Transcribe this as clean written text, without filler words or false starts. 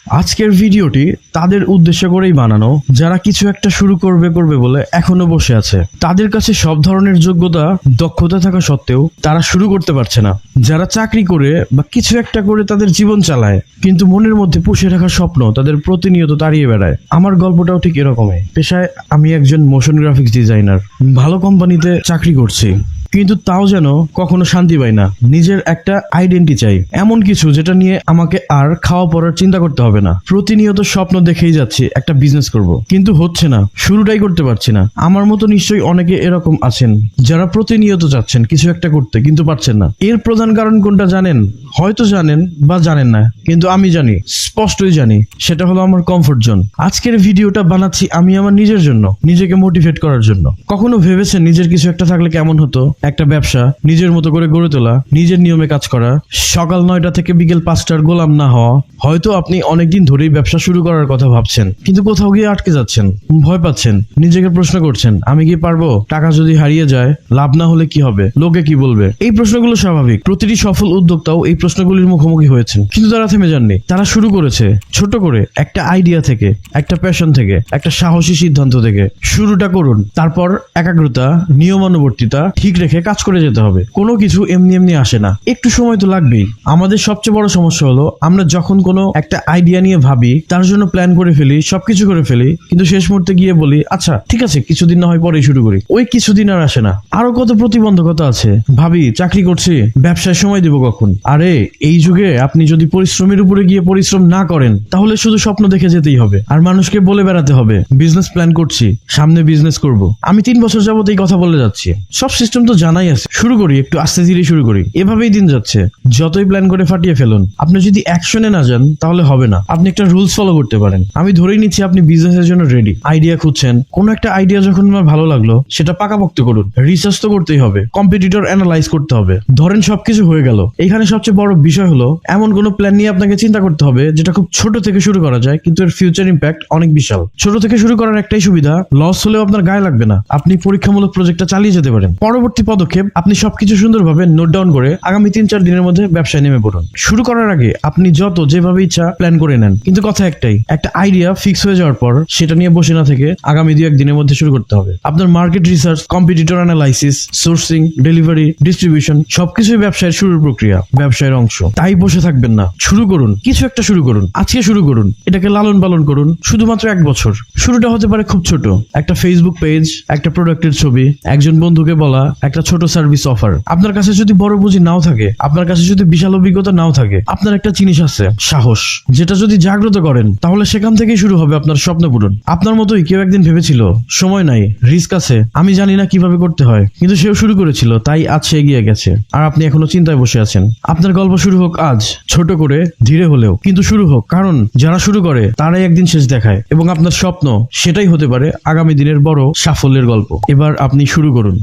আজকের ভিডিওটি তাদের উদ্দেশ্য করেই বানানো যারা কিছু একটা শুরু করবে বলে এখনো বসে আছে। তাদের কাছে সব ধরনের যোগ্যতা দক্ষতা থাকা সত্ত্বেও তারা শুরু করতে পারছে না। যারা চাকরি করে বা কিছু একটা করে তাদের জীবন চালায়, কিন্তু মনের মধ্যে পুষে রাখা স্বপ্ন তাদের প্রতিনিয়ত তাড়িয়ে বেড়ায়। আমার গল্পটাও ঠিক এরকমই। পেশায় আমি একজন মোশন গ্রাফিক্স ডিজাইনার, ভালো কোম্পানিতে চাকরি করছি, কিন্তু তাও যেন কখনো শান্তি পাই না। নিজের একটা আইডেন্টি চাই, এমন কিছু যেটা নিয়ে আমাকে আর খাওয়া পড়ার চিন্তা করতে হবে না। প্রতিনিয়ত স্বপ্ন দেখেই যাচ্ছি একটা বিজনেস করব, কিন্তু হচ্ছে না, শুরুটাই করতে পারছি না। আমার মতো নিশ্চয়ই অনেকে এরকম আছেন যারা প্রতিনিয়ত যাচ্ছেন কিছু একটা করতে, কিন্তু পারছেন না। এর প্রধান কারণ কোনটা জানেন? হয়তো জানেন বা জানেন না, কিন্তু আমি জানি, স্পষ্টই জানি, সেটা হলো আমার কমফোর্ট জোন। আজকের ভিডিওটা বানাচ্ছি আমি আমার নিজের জন্য, নিজেকে মোটিভেট করার জন্য। কখনো ভেবেছেন নিজের কিছু একটা থাকলে কেমন হতো? একটা ব্যবসা নিজের মতো করে গড়ে তোলা, নিজের নিয়মে কাজ করা, সকাল 9টা থেকে বিকেল 5টার গোলাম না হওয়া। হয়তো আপনি অনেকদিন ধরেই ব্যবসা শুরু করার কথা ভাবছেন, কিন্তু কোথাও গিয়ে আটকে যাচ্ছেন, ভয় পাচ্ছেন, নিজেকে প্রশ্ন করছেন, আমি কি পারবো? টাকা যদি হারিয়ে যায়, লাভ না হলে কি হবে? লোকে কি বলবে? এই প্রশ্নগুলো স্বাভাবিক। প্রতিটি সফল উদ্যোক্তাও এই প্রশ্নগুলির মুখোমুখি হয়েছেন, কিন্তু তারা থেমে যাননি। তারা শুরু করেছে ছোট করে, একটা আইডিয়া থেকে, একটা প্যাশন থেকে, একটা সাহসী সিদ্ধান্ত থেকে। শুরুটা করুন, তারপর একাগ্রতা, নিয়মানুবর্তিতা ঠিক রেখে কাজ করে যেতে হবে। কোনো কিছু এমনি এমনি আসে না, একটু সময় তো লাগবেই। আমাদের সবচেয়ে বড় সমস্যা হলো আমরা যখন কোনো একটা আইডিয়া নিয়ে ভাবি, তার জন্য প্ল্যান করে ফেলি, সবকিছু করে ফেলি, কিন্তু শেষ মুহূর্তে গিয়ে বলি আচ্ছা ঠিক আছে, কিছুদিন না হয় পরেই শুরু করি। ওই কিছুদিন আর আসে না। আরো কত প্রতিবন্ধকতা আছে। ভাবি চাকরি করছি, ব্যবসায় সময় দিব কখন? আরে এই যুগে আপনি যদি পরিশ্রমের উপরে গিয়ে পরিশ্রম না করেন, তাহলে শুধু স্বপ্ন দেখে যেতেই হবে আর মানুষকে বলে বেড়াতে হবে বিজনেস প্ল্যান করছি, সামনে বিজনেস করব। আমি 3 বছর যাবত এই কথা বলে যাচ্ছি। সব সিস্টেম তো জানাই আছে, শুরু করি, একটু আস্তে ধীরে শুরু করি। এভাবেই দিন যাচ্ছে। যতই প্ল্যান করে ফাটিয়ে ফেলুন, আপনি যদি অ্যাকশনে না যান তাহলে হবে না। আপনি একটা রুলস ফলো করতে পারেন। আমি ধরেই নিচ্ছি আপনি বিজনেসের জন্য রেডি, আইডিয়া খুঁজছেন। কোন একটা আইডিয়া যখন আমার ভালো লাগলো, সেটা পাকাপোক্ত করুন। রিসার্চ তো করতেই হবে, কম্পিটিটর অ্যানালাইজ করতে হবে। ধরেন সবকিছু হয়ে গেল, এখানে সবচেয়ে বড় বিষয় হলো এমন কোন প্ল্যান নিয়ে আপনাকে চিন্তা করতে হবে যেটা খুব ছোট থেকে শুরু করা যায়, কিন্তু এর ফিউচার ইম্প্যাক্ট অনেক বিশাল। ছোট থেকে শুরু করার একটাই সুবিধা, লস হলেও আপনার গায়ে লাগবে না। আপনি পরীক্ষামূলক প্রজেক্টটা চালিয়ে যেতে পারেন। পরবর্তী পদক্ষেপ, আপনি সবকিছু সুন্দরভাবে নোট ডাউন করে আগামী 3-4 দিনের মধ্যে ব্যবসায় নেমে পড়ুন। শুরু করার আগে আপনি যত যেভাবে ইচ্ছা প্ল্যান করে নেন, কিন্তু কথা একটাই, একটা আইডিয়া ফিক্স হয়ে যাওয়ার পর সেটা নিয়ে বসে না থেকে আগামী 2-1 দিনের মধ্যে শুরু করতে হবে। আপনার market research, competitor analysis, sourcing, delivery, distribution সবকিছুই ব্যবসায়ের শুরুর প্রক্রিয়া, ব্যবসায়ের অংশ। তাই বসে থাকবেন না, শুরু করুন। কিছু একটা শুরু করুন, আজকে শুরু করুন। এটাকে লালন পালন করুন শুধুমাত্র 1 বছর। শুরুটা হতে পারে খুব ছোট, একটা ফেসবুক পেজ, একটা প্রোডাক্টের ছবি, একজন বন্ধুকে বলা একটা ছোট সার্ভিস অফার। আপনার কাছে যদি বড় পুঁজি নাও থাকে, আপনার কাছে যদি বিশাল অভিজ্ঞতা নাও থাকে, আপনার একটা জিনিস আছে, সাহস, যেটা যদি জাগ্রত করেন, তাহলে সেখান থেকেই শুরু হবে আপনার স্বপ্ন পূরণ। আপনার মতোই কেউ একদিন ভেবেছিল সময় নাই, রিস্ক আছে, আমি জানি না কিভাবে করতে হয়, কিন্তু সেও শুরু করেছিল, তাই আজ সে এগিয়ে গেছে। আর আপনি এখনো চিন্তায় বসে আছেন। আপনার গল্প শুরু হোক আজ, ছোট করে, ধীরে হলেও, কিন্তু শুরু হোক। কারণ যারা শুরু করে তারাই একদিন শেষ দেখায়, এবং আপনার স্বপ্ন সেটাই হতে পারে আগামী দিনের বড় সাফল্যের গল্প। এবার আপনি শুরু করুন।